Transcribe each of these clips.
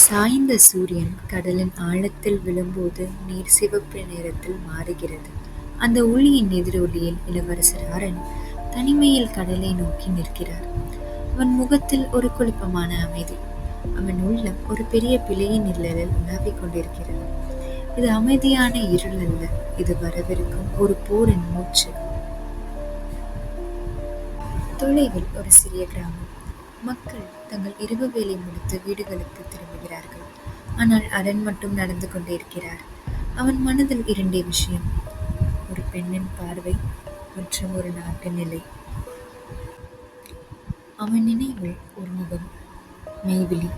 சாய்ந்த சூரியன் கடலின் ஆழத்தில் விழும்போது நீர் சிவப்பு நிறத்தில் மாறுகிறது. அந்த ஒளியின் எதிரொலியில் இளவரசர் அரண் தனிமையில் கடலை நோக்கி நிற்கிறார். அவன் முகத்தில் ஒரு குழப்பமான அமைதி. அவன் உள்ளம் ஒரு பெரிய பிழையின் நிழலில் உலாவிக் கொண்டிருக்கிறது. இது அமைதியான இருள் அல்ல, இது வரவிருக்கும் ஒரு போரின் மூச்சு. தொலைவில் ஒரு சிறிய கிராமம். மக்கள் தங்கள் இரவு வேலை முடித்து வீடுகளுக்கு திரும்புகிறார்கள். ஆனால் அரண் மட்டும் நடந்து கொண்டே இருக்கிறார். அவன் மனதில் இரண்டே விஷயம்: ஒரு பெண்ணின் பார்வை மற்றும் ஒரு நாட்டு நிலை. அவன் நினைவில் ஒரு முகம், மெய்விழி,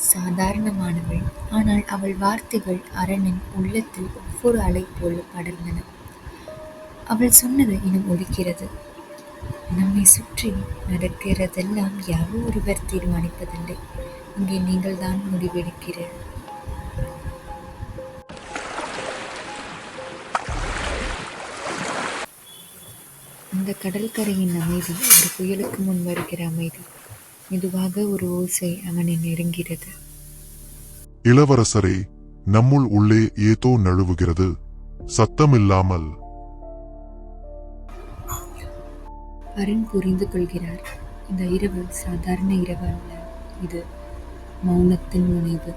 சாதாரணமானவள். ஆனால் அவள் வார்த்தைகள் அரணின் உள்ளத்தில் ஒவ்வொரு அலை போல படர்ந்தன. அவள் சொன்னது இன்னும் ஒலிக்கிறது: நம்மை சுற்றி நடக்கிறதெல்லாம் யாரோ ஒருவர் தீர்மானிப்பதில்லை, இங்கே நீங்கள் தான் முடிவெடுக்கிறீர்கள். அந்த கடற்கரையின் அமைதி ஒரு புயலுக்கு முன் வருகிற அமைதி. மெதுவாக ஒரு ஓசை அவனை நெருங்கிறது. இளவரசரே, நம்முள் உள்ளே ஏதோ நழுவுகிறது, சத்தமில்லாமல். அரண் புரிந்து கொள்கிறார். இந்த இரவு சாதாரண இரவு அல்ல, இது மௌனத்தின் முனைவு.